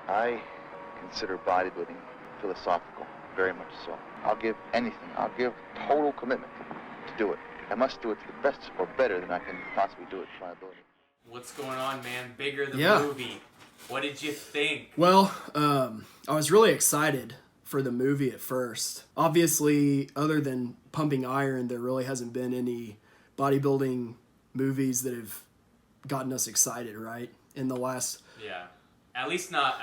I consider bodybuilding philosophical, very much so. I'll give anything. I'll give total commitment to do it. I must do it to the best or better than I can possibly do it to my ability. What's going on, man? Bigger than movie. What did you think? Well, I was really excited for the movie at first. Obviously, other than Pumping Iron, there really hasn't been any bodybuilding movies that have gotten us excited, right? In the last... Yeah. At least not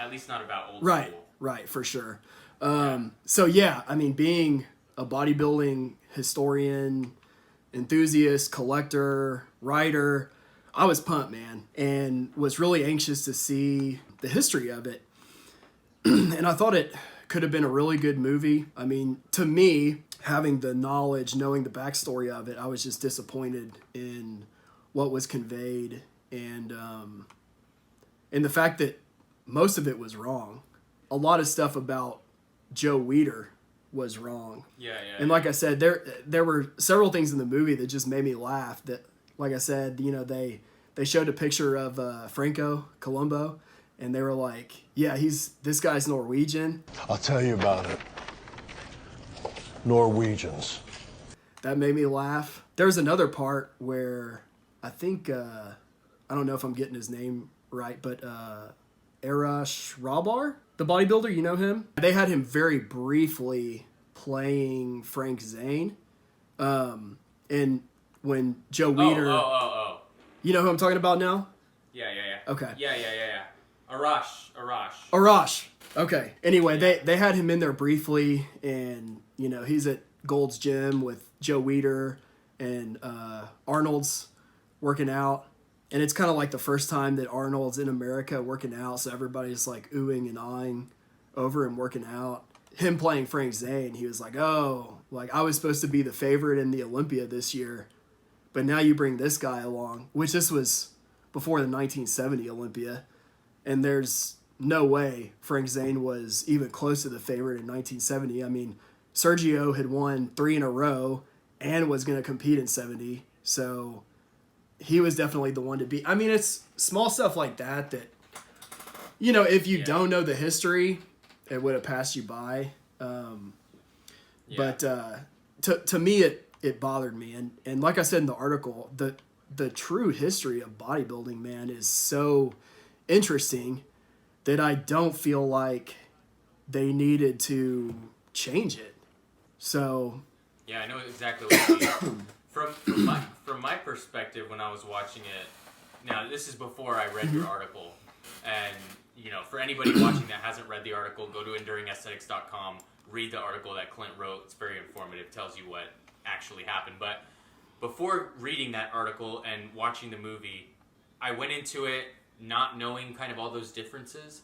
about old school. Right, for sure. So yeah, I mean, being a bodybuilding historian, enthusiast, collector, writer, I was pumped, man, and was really anxious to see the history of it. And I thought it could have been a really good movie. I mean, to me, having the knowledge, knowing the backstory of it, I was just disappointed in what was conveyed and the fact that most of it was wrong. A lot of stuff about Joe Weider was wrong. Yeah. And like I said, there were several things in the movie that just made me laugh. That, like I said, you know, they showed a picture of Franco Columbo, and they were like, "Yeah, this guy's Norwegian." I'll tell you about it. Norwegians. That made me laugh. There's another part where I think I don't know if I'm getting his name right, but Arash Rabar, the bodybuilder, you know him? They had him very briefly playing Frank Zane. And when Joe Weider... Oh. You know who I'm talking about now? Yeah. Okay. Yeah. Arash. Okay. Anyway, they had him in there briefly, and, you know, he's at Gold's Gym with Joe Weider, and Arnold's working out. And it's kind of like the first time that Arnold's in America working out, so everybody's like oohing and ahhing over him working out. Him playing Frank Zane, he was like, "Oh, like I was supposed to be the favorite in the Olympia this year, but now you bring this guy along," which this was before the 1970 Olympia, and there's no way Frank Zane was even close to the favorite in 1970. I mean, Sergio had won 3 in a row and was going to compete in 70, so he was definitely the one to beat. I mean, it's small stuff like that, you know, if you don't know the history, it would have passed you by. But to me, it bothered me. And like I said in the article, the true history of bodybuilding, man, is so interesting that I don't feel like they needed to change it. So... Yeah, I know exactly what you mean. From my perspective, when I was watching it, now this is before I read your article, and you know, for anybody watching that hasn't read the article, go to enduringaesthetics.com, read the article that Clint wrote. It's very informative, tells you what actually happened. But before reading that article and watching the movie, I went into it not knowing kind of all those differences.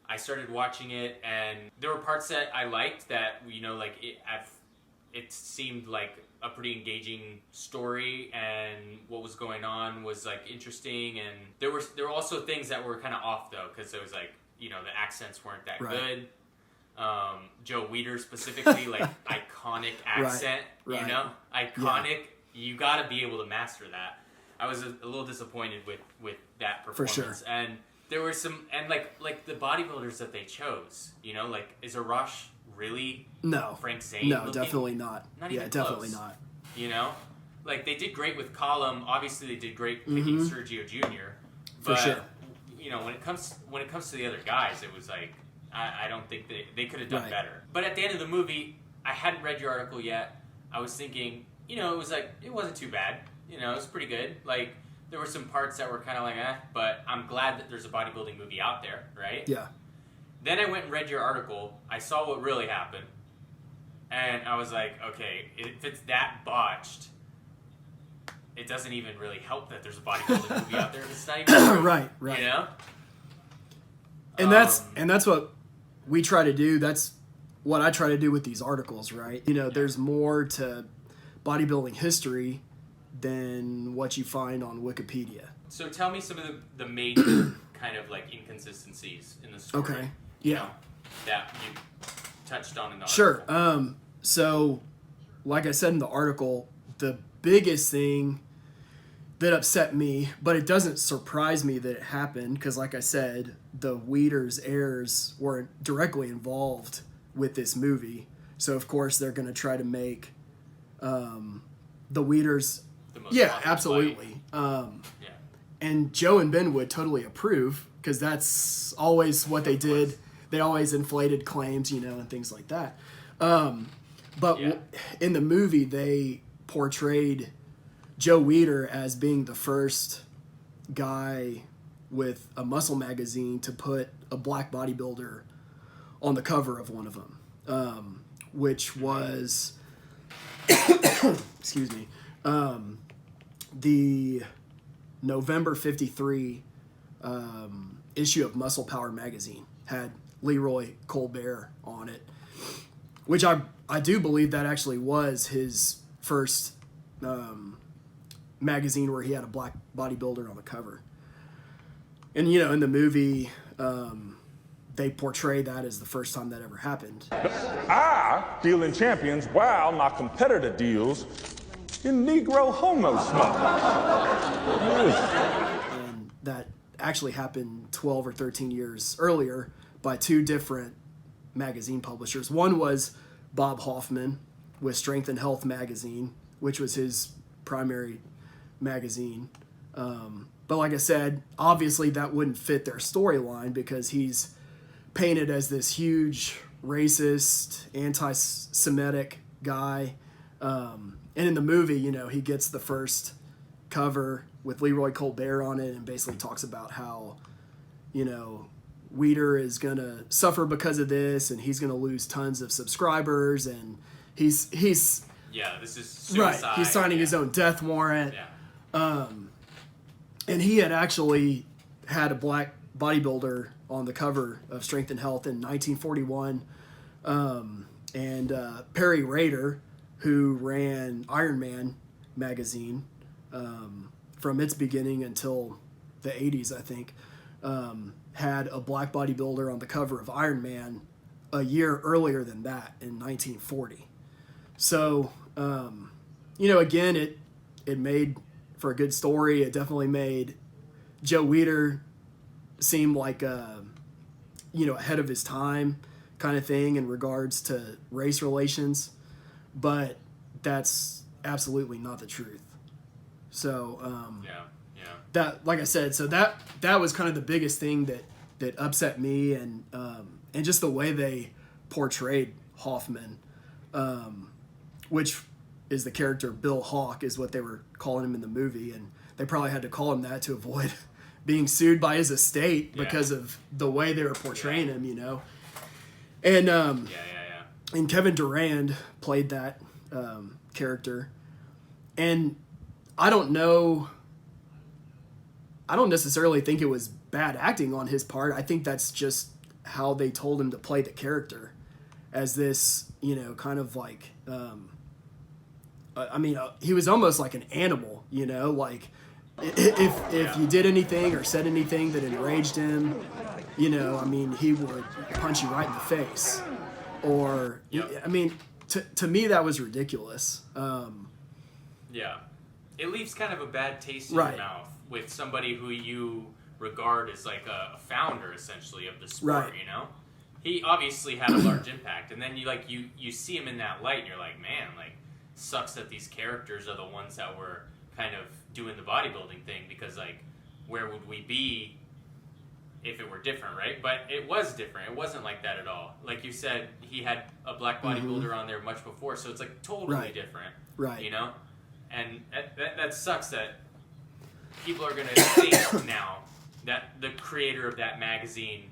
I started watching it, and there were parts that I liked that, you know, like it seemed like a pretty engaging story, and what was going on was like interesting, and there were also things that were kind of off though, because it was like, you know, the accents weren't that good. Joe Weider specifically, like iconic accent, you know, iconic. Yeah. You got to be able to master that. I was a little disappointed with that performance. For sure. And there were some, and like the bodybuilders that they chose, you know, like is Arash really Frank Zane No, looking? Definitely not. Not even definitely close. not. You know? Like, they did great with Calum. Obviously, they did great picking Sergio Jr. But, for sure. You know, when it comes to the other guys, it was like, I don't think they could have done better. But at the end of the movie, I hadn't read your article yet. I was thinking, you know, it wasn't too bad. You know, it was pretty good. Like, there were some parts that were kind of like, but I'm glad that there's a bodybuilding movie out there, right? Yeah. Then I went and read your article. I saw what really happened. And I was like, okay, if it's that botched, it doesn't even really help that there's a bodybuilding movie out there. It's not even right. You know? And that's what we try to do. That's what I try to do with these articles, right? You know, there's more to bodybuilding history than what you find on Wikipedia. So tell me some of the major kind of like inconsistencies in the story. Okay. You know, that you touched on in the article. Sure. So, like I said in the article, the biggest thing that upset me, but it doesn't surprise me that it happened because, like I said, the Weider's heirs weren't directly involved with this movie. So, of course, they're going to try to make the Weiders... Yeah, absolutely. And Joe and Ben would totally approve because that's always what they did. They always inflated claims, and things like that. But in the movie, they portrayed Joe Weider as being the first guy with a muscle magazine to put a black bodybuilder on the cover of one of them, which was, excuse me, the November 53 issue of Muscle Power magazine had Leroy Colbert on it, which I do believe that actually was his first magazine where he had a black bodybuilder on the cover. And, in the movie, they portray that as the first time that ever happened. I deal in champions while my competitor deals in Negro homo smoke. And that actually happened 12 or 13 years earlier by two different magazine publishers. One was Bob Hoffman with Strength and Health magazine, which was his primary magazine. But like I said, obviously that wouldn't fit their storyline because he's painted as this huge racist, anti-Semitic guy. And in the movie, he gets the first cover with Leroy Colbert on it and basically talks about how, Weider is going to suffer because of this and he's going to lose tons of subscribers and he's yeah, this is suicide. Right, he's signing his own death warrant. Yeah. And he had actually had a black bodybuilder on the cover of Strength and Health in 1941. And Perry Rader, who ran Iron Man magazine from its beginning until the 80s, I think, had a black bodybuilder on the cover of Iron Man a year earlier than that in 1940. So, again, it made for a good story. It definitely made Joe Weider seem like ahead of his time kind of thing in regards to race relations, but that's absolutely not the truth. So that, like I said, so that was kind of the biggest thing that upset me, and just the way they portrayed Hoffman, which is the character Bill Hawk is what they were calling him in the movie, and they probably had to call him that to avoid being sued by his estate because of the way they were portraying him, And and Kevin Durand played that character, and I don't necessarily think it was bad acting on his part. I think that's just how they told him to play the character, as this, kind of like, he was almost like an animal, like if you did anything or said anything that enraged him, he would punch you right in the face. Or, to me, that was ridiculous. It leaves kind of a bad taste in your mouth with somebody who you regard as like a founder, essentially, of the sport, He obviously had a large impact, and then you see him in that light, and you're like, man, sucks that these characters are the ones that were kind of doing the bodybuilding thing, because where would we be if it were different, right? But it was different. It wasn't like that at all. Like you said, he had a black bodybuilder on there much before, so it's totally different, right? And that sucks that people are going to think now that the creator of that magazine,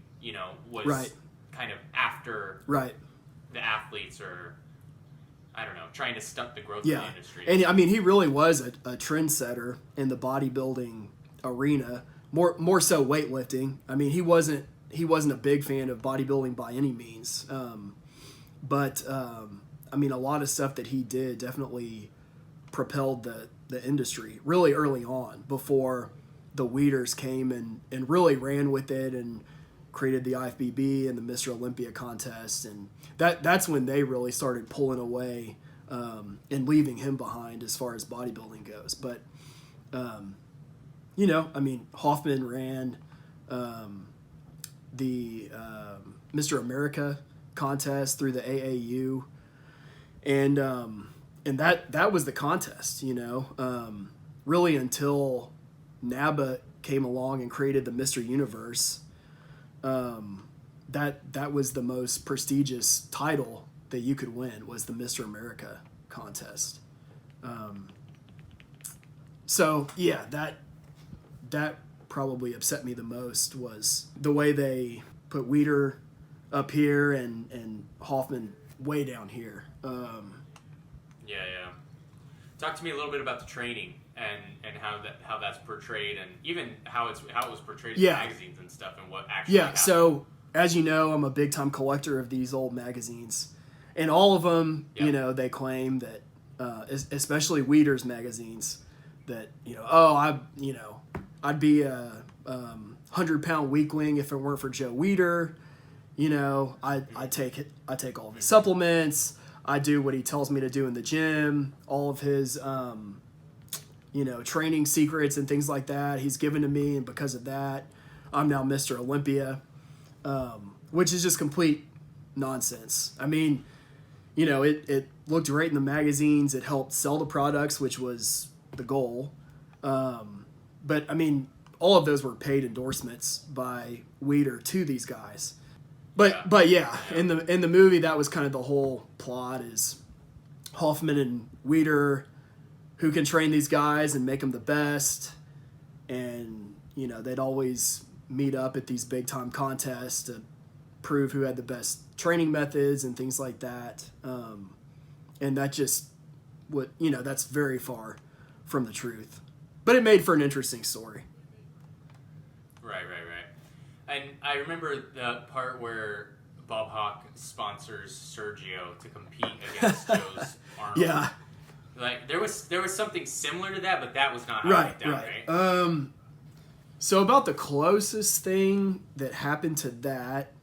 was kind of after the athletes, or I don't know, trying to stunt the growth of the industry. And he really was a trendsetter in the bodybuilding arena, more so weightlifting. He wasn't a big fan of bodybuilding by any means, but a lot of stuff that he did definitely propelled the industry really early on, before the Weiders came and really ran with it and created the IFBB and the Mr. Olympia contest, and that's when they really started pulling away and leaving him behind as far as bodybuilding goes. But You know, I mean, Hoffman ran the Mr. America contest through the AAU, and that was the contest, you know, really until NABA came along and created the Mr. Universe. That was the most prestigious title that you could win, was the Mr. America contest. So yeah, that probably upset me the most, was the way they put Weider up here and Hoffman way down here. Yeah. Talk to me a little bit about the training and how that's portrayed, and even how it was portrayed in magazines and stuff, and what actually happened. So as you know, I'm a big time collector of these old magazines, and all of them, you know, they claim that, especially Weider's magazines, that, you know, I'd be a 100-pound weakling if it weren't for Joe Weider. You know, I take all of his supplements. I do what he tells me to do in the gym. All of his, you know, training secrets and things like that he's given to me, and because of that, I'm now Mr. Olympia, which is just complete nonsense. I mean, you know, it looked great in the magazines. It helped sell the products, which was the goal. But I mean, all of those were paid endorsements by Weider to these guys. But yeah, in the movie, that was kind of the whole plot, is Hoffman and Weider, who can train these guys and make them the best. And, you know, they'd always meet up at these big time contests to prove who had the best training methods and things like that. And that just, that's very far from the truth. But it made for an interesting story. Right. And I remember the part where Bob Hawk sponsors Sergio to compete against Joe's Arnold. Yeah. Like, there was something similar to that, but that was not how it went down, right? So about the closest thing that happened to that,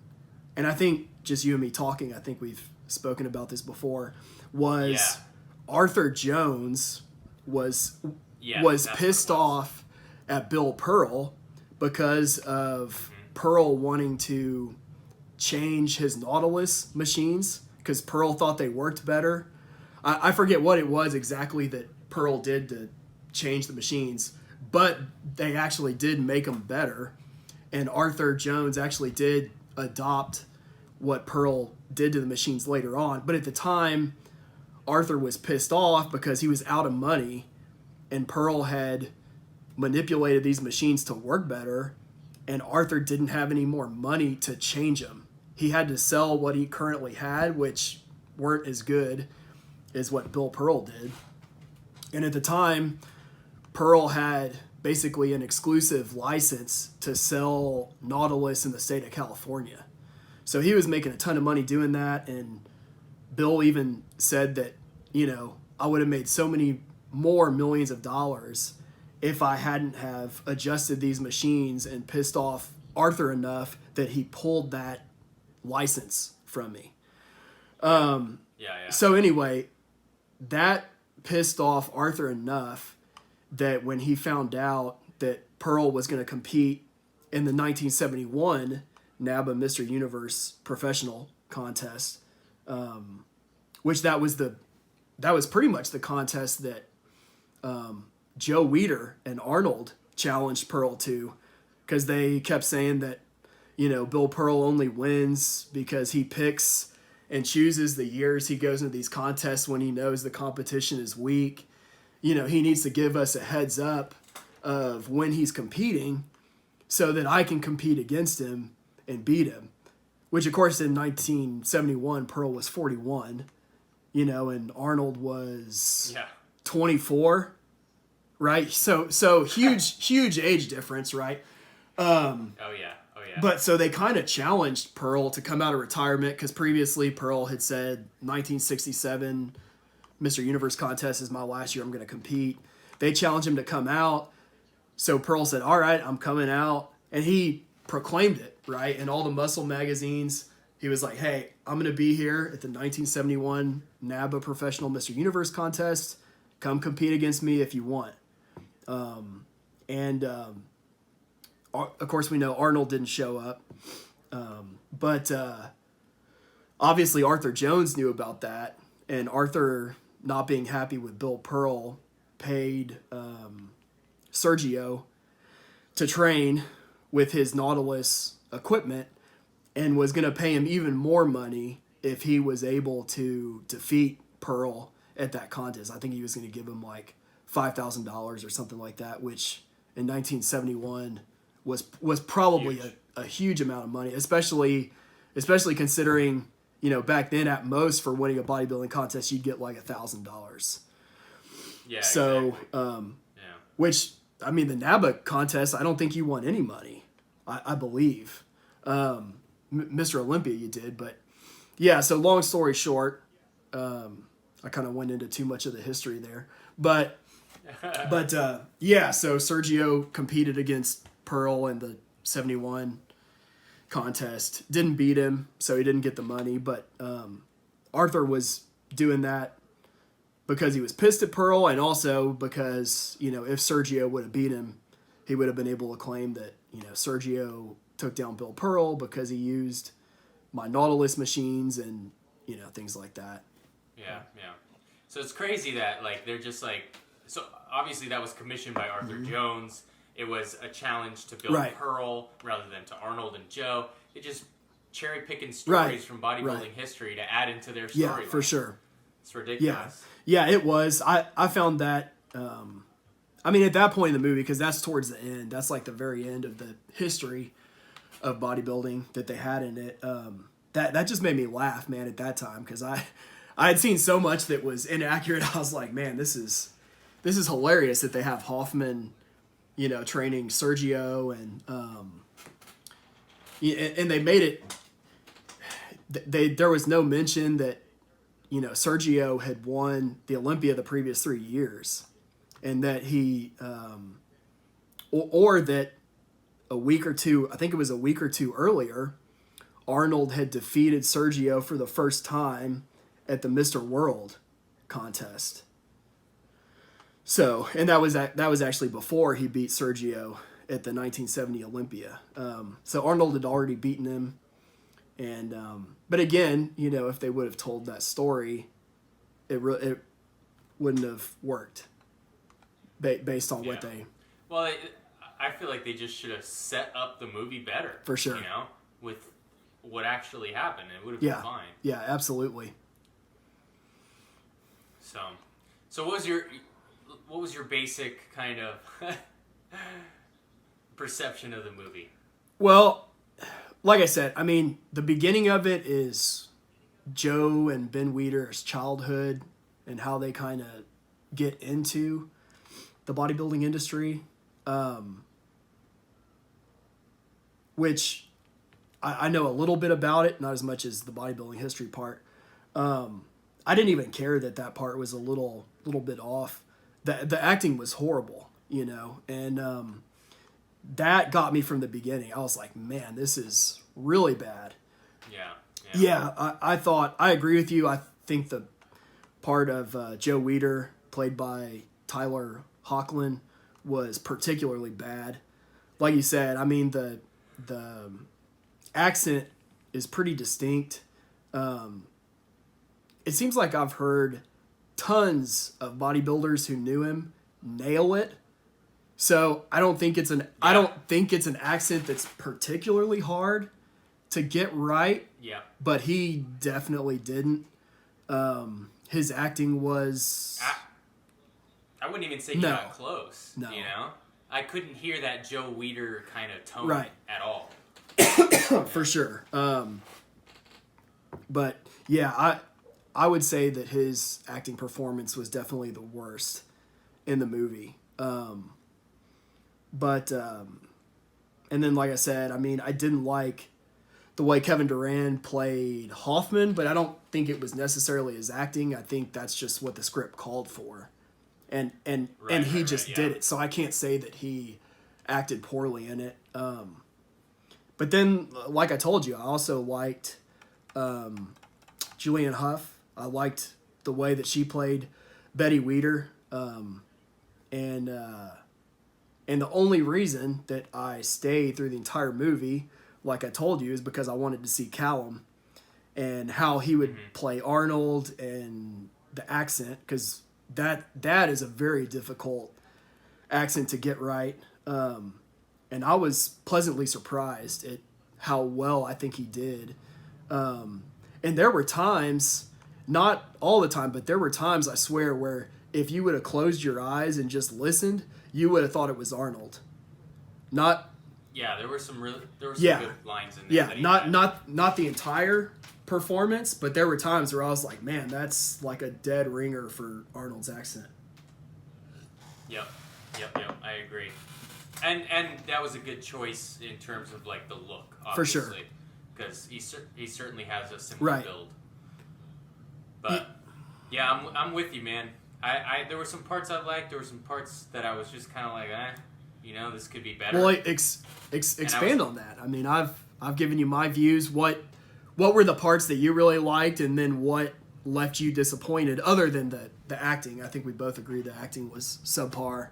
and I think just you and me talking, I think we've spoken about this before, was Arthur Jones was pissed off at Bill Pearl because of Pearl wanting to change his Nautilus machines, because Pearl thought they worked better. I forget what it was exactly that Pearl did to change the machines, but they actually did make them better. And Arthur Jones actually did adopt what Pearl did to the machines later on. But at the time, Arthur was pissed off because he was out of money, and Pearl had manipulated these machines to work better, and Arthur didn't have any more money to change them. He had to sell what he currently had, which weren't as good as what Bill Pearl did. And at the time, Pearl had basically an exclusive license to sell Nautilus in the state of California. So he was making a ton of money doing that, and Bill even said that, you know, I would have made so many more millions of dollars if I hadn't have adjusted these machines and pissed off Arthur enough that he pulled that license from me. So anyway, that pissed off Arthur enough that when he found out that Pearl was going to compete in the 1971 NABA Mr. Universe professional contest, which that was pretty much the contest that Joe Weider and Arnold challenged Pearl to, because they kept saying that, you know, Bill Pearl only wins because he picks and chooses the years he goes into these contests when he knows the competition is weak. You know, he needs to give us a heads up of when he's competing so that I can compete against him and beat him. Which, of course, in 1971, Pearl was 41, you know, and Arnold was 24. Right, so huge age difference, right? Oh yeah. But so they kind of challenged Pearl to come out of retirement, because previously Pearl had said 1967 Mr. Universe contest is my last year, I'm going to compete. They challenged him to come out, so Pearl said, all right, I'm coming out, and he proclaimed it, right? In all the muscle magazines, he was like, hey, I'm going to be here at the 1971 NABA Professional Mr. Universe contest. Come compete against me if you want. Of course, we know Arnold didn't show up. But obviously Arthur Jones knew about that. And Arthur, not being happy with Bill Pearl, paid Sergio to train with his Nautilus equipment and was going to pay him even more money if he was able to defeat Pearl at that contest. I think he was going to give him like $5,000 or something like that, which in 1971 was probably a huge amount of money, especially considering, you know, back then at most for winning a bodybuilding contest you'd get like $1,000. Yeah. So, exactly. Which, I mean, the NABA contest, I don't think you won any money. I believe. Mr. Olympia you did, but yeah. So long story short, I kind of went into too much of the history there, but yeah. So Sergio competed against Pearl in the 71 contest, didn't beat him, so he didn't get the money. But Arthur was doing that because he was pissed at Pearl, and also because, you know, if Sergio would have beat him, he would have been able to claim that, you know, Sergio took down Bill Pearl because he used my Nautilus machines and, you know, things like that. Yeah. So it's crazy that, like, they're just like, so obviously that was commissioned by Arthur Jones. It was a challenge to Bill Pearl rather than to Arnold and Joe. It just cherry picking stories from bodybuilding history to add into their story. Yeah, for sure. It's ridiculous. Yeah, it was. I found that, I mean, at that point in the movie, because that's towards the end, that's like the very end of the history of bodybuilding that they had in it. That just made me laugh, man, at that time, because I had seen so much that was inaccurate. I was like, man, this is hilarious that they have Hoffman, you know, training Sergio, and they made it. There was no mention that, you know, Sergio had won the Olympia the previous 3 years, and that he, or that a week or two earlier, Arnold had defeated Sergio for the first time at the Mr. World contest. So, and that was actually before he beat Sergio at the 1970 Olympia. So Arnold had already beaten him. And, but again, you know, if they would have told that story, it wouldn't have worked based on what they... Well, I feel like they just should have set up the movie better. For sure. You know, with what actually happened. It would have been fine. Yeah, absolutely. So what was your basic kind of perception of the movie? Well, like I said, I mean, the beginning of it is Joe and Ben Weider's childhood and how they kind of get into the bodybuilding industry, which I know a little bit about it, not as much as the bodybuilding history part. I didn't even care that part was a little bit off. The acting was horrible, you know, and that got me from the beginning. I was like, man, this is really bad. Yeah, I agree with you. I think the part of Joe Weider, played by Tyler Hoechlin, was particularly bad. Like you said, I mean, the accent is pretty distinct. It seems like I've heard tons of bodybuilders who knew him nail it. So I don't think it's an accent that's particularly hard to get right. Yeah. But he definitely didn't. His acting was... I wouldn't even say he got close. No. You know? I couldn't hear that Joe Weider kind of tone at all. For sure. But yeah, I would say that his acting performance was definitely the worst in the movie. And then, like I said, I mean, I didn't like the way Kevin Durant played Hoffman, but I don't think it was necessarily his acting. I think that's just what the script called for. And he just did it. So I can't say that he acted poorly in it. But then, like I told you, I also liked Julianne Hough. I liked the way that she played Betty Weider. And And the only reason that I stayed through the entire movie, like I told you, is because I wanted to see Calum and how he would play Arnold and the accent, because that is a very difficult accent to get right. And I was pleasantly surprised at how well I think he did. And there were times, not all the time, but there were times, I swear, where if you would have closed your eyes and just listened, you would have thought it was Arnold. Yeah, there were some good lines in there. Yeah, not the entire performance, but there were times where I was like, man, that's like a dead ringer for Arnold's accent. Yep, I agree. And that was a good choice in terms of like the look, obviously. For sure. Because he certainly has a similar build. But yeah, I'm with you, man. I there were some parts I liked. There were some parts that I was just kind of like, this could be better. Well, expand on that. I mean, I've given you my views. What were the parts that you really liked, and then what left you disappointed? Other than the acting, I think we both agree the acting was subpar.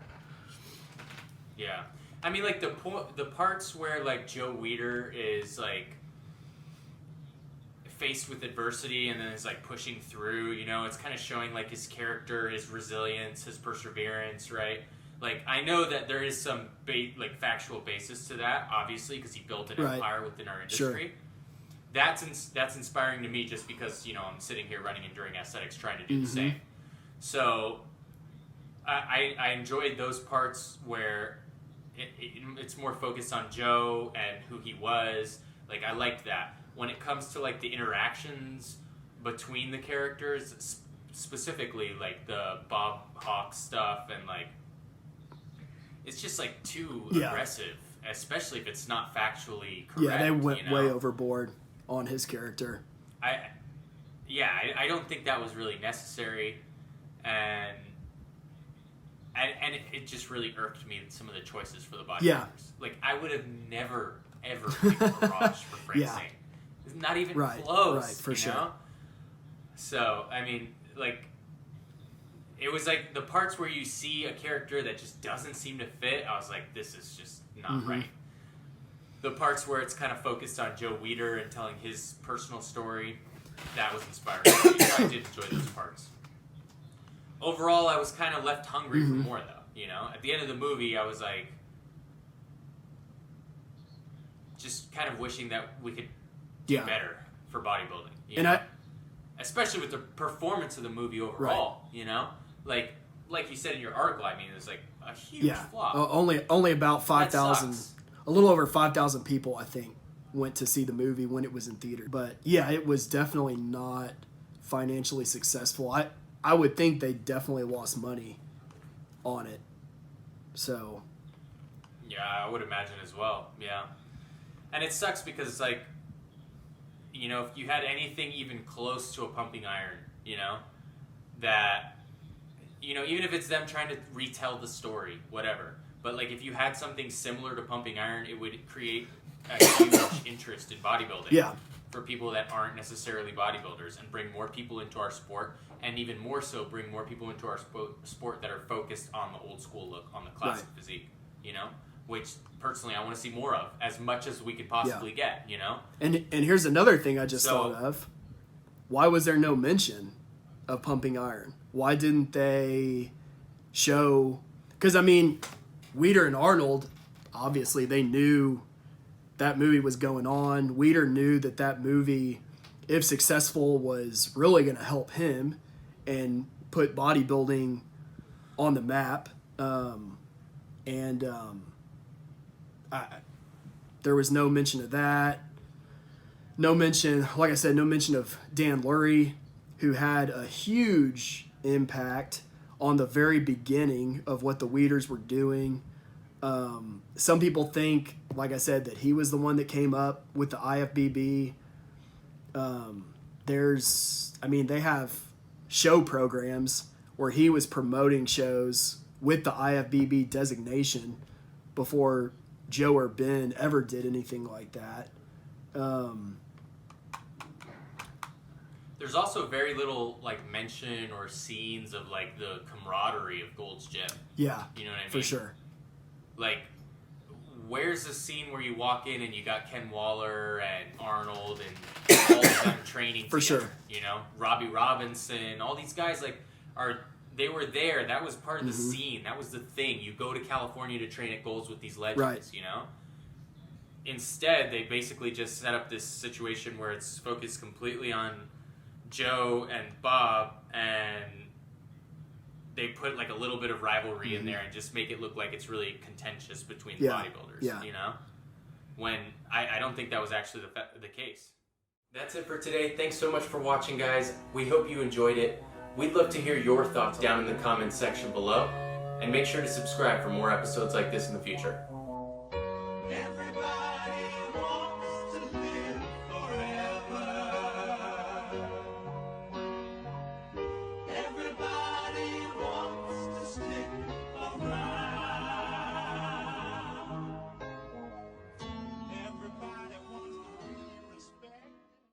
Yeah, I mean, like the parts where like Joe Weider is like faced with adversity and then is like pushing through, it's kind of showing like his character, his resilience, his perseverance, right? Like, I know that there is some factual basis to that, obviously, because he built an empire within our industry. Sure. That's inspiring to me, just because I'm sitting here running Enduring Aesthetics trying to do the same. So I enjoyed those parts where it's more focused on Joe and who he was. Like, I liked that. When it comes to like the interactions between the characters, specifically like the Bob Hawke stuff, and like it's just like too aggressive, especially if it's not factually correct. Yeah, they went way overboard on his character. I don't think that was really necessary, and it just really irked me, some of the choices for the bodybuilders. Yeah. Like, I would have never ever picked Garage for Francine. It's not even close. Right, for sure. So, I mean, like, it was like the parts where you see a character that just doesn't seem to fit, I was like, this is just not right. The parts where it's kind of focused on Joe Weider and telling his personal story, that was inspiring. I did enjoy those parts. Overall, I was kind of left hungry for more, though. At the end of the movie, I was like, just kind of wishing that we could do better for bodybuilding. Especially with the performance of the movie overall. Like you said in your article, I mean, it was like a huge flop. Only about 5,000, a little over 5,000 people, I think, went to see the movie when it was in theater. But yeah, it was definitely not financially successful. I would think they definitely lost money on it. So. Yeah, I would imagine as well. Yeah. And it sucks because it's like, if you had anything even close to a pumping iron, that, even if it's them trying to retell the story, whatever. But like, if you had something similar to pumping iron, it would create a huge interest in bodybuilding. Yeah. For people that aren't necessarily bodybuilders, and bring more people into our sport, and even more so bring more people into our sport that are focused on the old school look, on the classic physique, which personally I want to see more of, as much as we could possibly get, And here's another thing I just thought of. Why was there no mention of pumping iron? Why didn't they show? Because I mean, Weider and Arnold, obviously they knew that movie was going on. Weider knew that movie, if successful, was really going to help him and put bodybuilding on the map. There was no mention of that. No mention, like I said, no mention of Dan Lurie, who had a huge impact on the very beginning of what the Weiders were doing. Some people think, like I said, that he was the one that came up with the IFBB. They have show programs where he was promoting shows with the IFBB designation before Joe or Ben ever did anything like that. There's also very little like mention or scenes of like the camaraderie of Gold's Gym. Yeah, you know what I mean? For sure. Like, where's the scene where you walk in and you got Ken Waller and Arnold and all of them training For together, sure. you know? Robbie Robinson, all these guys, like, they were there. That was part of the scene. That was the thing. You go to California to train at Gold's with these legends, Right. you know? Instead, they basically just set up this situation where it's focused completely on Joe and Bob, and they put like a little bit of rivalry in there and just make it look like it's really contentious between the bodybuilders, you know? When I don't think that was actually the case. That's it for today. Thanks so much for watching, guys. We hope you enjoyed it. We'd love to hear your thoughts down in the comments section below, and make sure to subscribe for more episodes like this in the future.